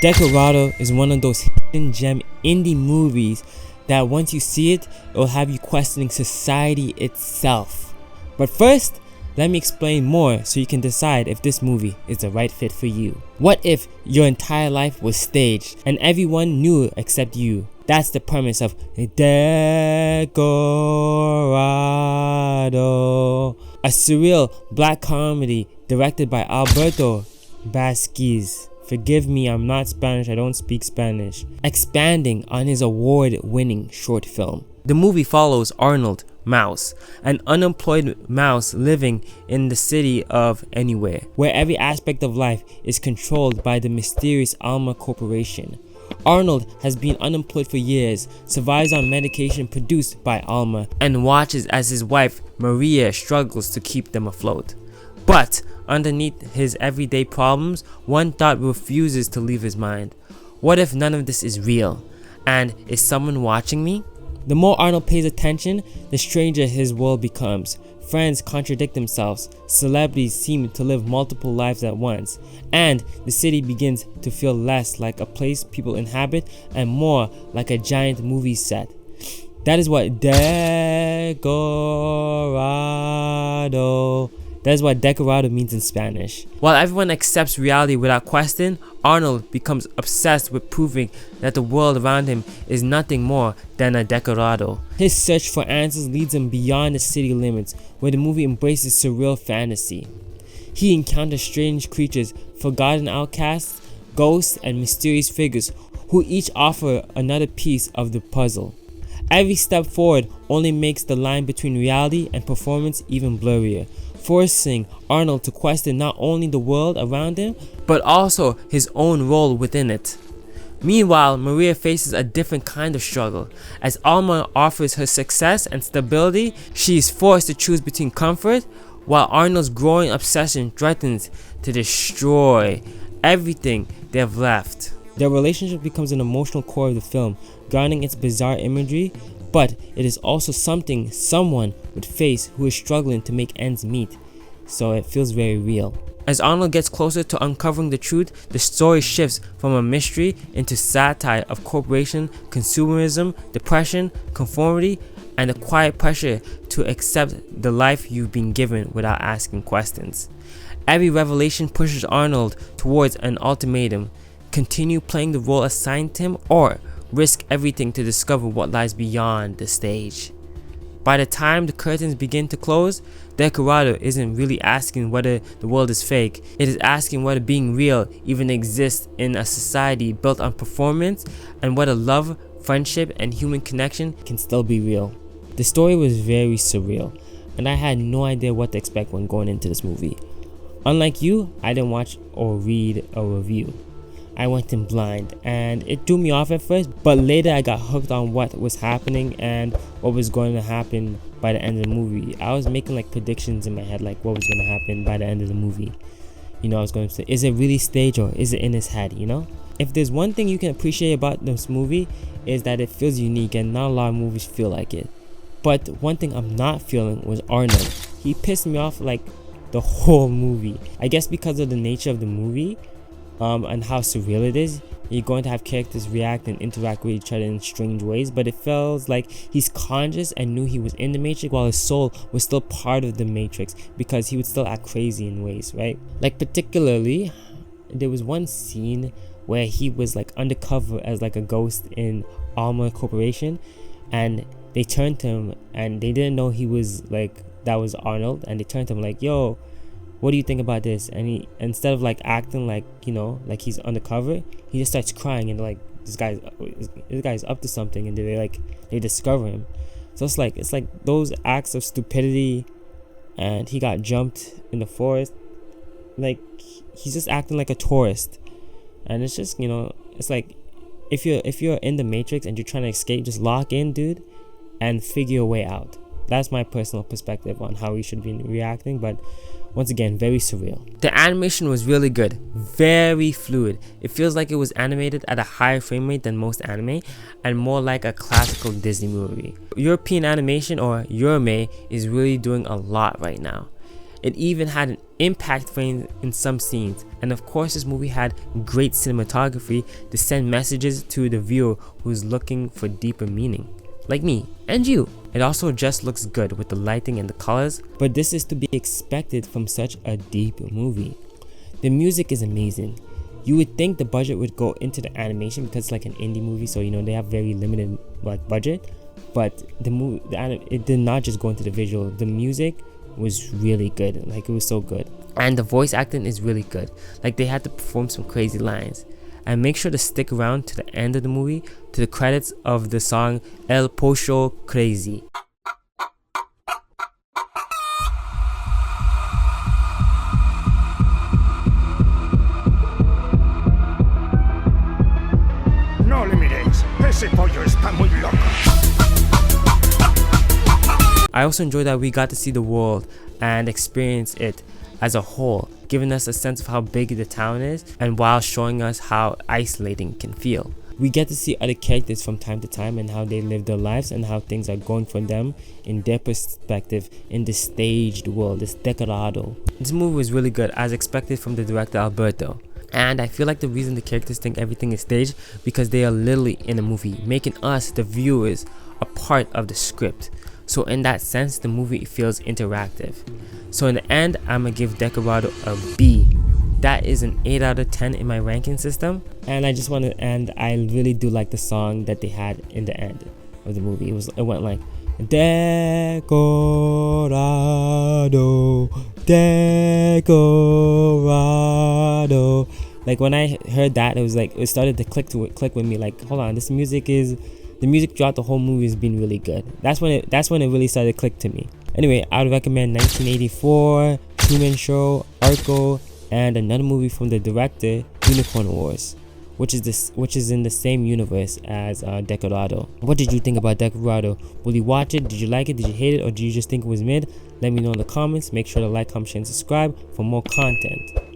Decorado is one of those hidden gem indie movies that once you see it, it will have you questioning society itself. But first, let me explain more so you can decide if this movie is the right fit for you. What if your entire life was staged and everyone knew except you? That's the premise of Decorado, a surreal black comedy directed by Alberto Vázquez. Forgive me, I'm not Spanish, I don't speak Spanish. Expanding on his award-winning short film. The movie follows Arnold, Mouse, an unemployed mouse living in the city of anywhere, where every aspect of life is controlled by the mysterious ALMA Corporation. Arnold has been unemployed for years, survives on medication produced by ALMA, and watches as his wife María struggles to keep them afloat. But underneath his everyday problems, one thought refuses to leave his mind. What if none of this is real? And is someone watching me? The more Arnold pays attention, the stranger his world becomes. Friends contradict themselves, celebrities seem to live multiple lives at once, and the city begins to feel less like a place people inhabit and more like a giant movie set. That is what Decorado means in Spanish. While everyone accepts reality without question, Arnold becomes obsessed with proving that the world around him is nothing more than a decorado. His search for answers leads him beyond the city limits, where the movie embraces surreal fantasy. He encounters strange creatures, forgotten outcasts, ghosts, and mysterious figures who each offer another piece of the puzzle. Every step forward only makes the line between reality and performance even blurrier, forcing Arnold to question not only the world around him, but also his own role within it. Meanwhile, Maria faces a different kind of struggle. As Alma offers her success and stability, she is forced to choose between comfort, while Arnold's growing obsession threatens to destroy everything they have left. Their relationship becomes an emotional core of the film, grounding its bizarre imagery, but it is also something someone would face who is struggling to make ends meet, so it feels very real. As Arnold gets closer to uncovering the truth, the story shifts from a mystery into satire of corporation, consumerism, depression, conformity, and the quiet pressure to accept the life you've been given without asking questions. Every revelation pushes Arnold towards an ultimatum: continue playing the role assigned to him, or risk everything to discover what lies beyond the stage. By the time the curtains begin to close, Decorado isn't really asking whether the world is fake. It is asking whether being real even exists in a society built on performance, and whether love, friendship, and human connection can still be real. The story was very surreal, and I had no idea what to expect when going into this movie. Unlike you, I didn't watch or read a review. I went in blind, and it threw me off at first, but later I got hooked on what was happening and what was going to happen by the end of the movie. I was making like predictions in my head, like what was going to happen by the end of the movie. You know, I was going to say, is it really staged or is it in his head, you know? If there's one thing you can appreciate about this movie, is that it feels unique, and not a lot of movies feel like it. But one thing I'm not feeling was Arnold. He pissed me off like the whole movie. I guess because of the nature of the movie, and how surreal it is, you're going to have characters react and interact with each other in strange ways, but it feels like he's conscious and knew he was in the Matrix while his soul was still part of the Matrix, because he would still act crazy in ways, right? Like particularly, there was one scene where he was like undercover as like a ghost in ALMA Corporation, and they turned to him and they didn't know he was like, that was Arnold, and they turned to him like, yo, what do you think about this? And he, instead of like acting like, you know, like he's undercover, he just starts crying, and like this guy's up to something, and they discover him. So it's like those acts of stupidity, and he got jumped in the forest, like he's just acting like a tourist. And it's just, you know, it's like if you're in the Matrix and you're trying to escape, just lock in, dude, and figure your way out. That's my personal perspective on how we should be reacting, but once again, very surreal. The animation was really good, very fluid. It feels like it was animated at a higher frame rate than most anime, and more like a classical Disney movie. European animation, or Eurome, is really doing a lot right now. It even had an impact frame in some scenes. And of course, this movie had great cinematography to send messages to the viewer who's looking for deeper meaning. Like me and you. It also just looks good with the lighting and the colors, but this is to be expected from such a deep movie. The music is amazing. You would think the budget would go into the animation because it's like an indie movie, so you know they have very limited like budget, but it did not just go into the visual. The music was really good, like it was so good, and the voice acting is really good. Like they had to perform some crazy lines. And make sure to stick around to the end of the movie to the credits of the song El Pocho Crazy. No le miréis, ese pollo está muy loco. I also enjoyed that we got to see the world and experience it as a whole, giving us a sense of how big the town is and while showing us how isolating it can feel. We get to see other characters from time to time and how they live their lives and how things are going for them in their perspective in this staged world, this Decorado. This movie was really good as expected from the director Alberto. And I feel like the reason the characters think everything is staged because they are literally in a movie, making us, the viewers, a part of the script. So in that sense, the movie feels interactive. So in the end, I'm gonna give Decorado a B. That is an 8 out of 10 in my ranking system. And I just want to end, I really do like the song that they had in the end of the movie. It went like Decorado, Decorado. Like when I heard that, it was like it started to click with me. Like, hold on, the music throughout the whole movie has been really good. That's when it really started to click to me. Anyway, I would recommend 1984, Truman Show, Arco, and another movie from the director, Unicorn Wars, which is in the same universe as Decorado. What did you think about Decorado? Will you watch it? Did you like it? Did you hate it? Or did you just think it was mid? Let me know in the comments. Make sure to like, comment, share, and subscribe for more content.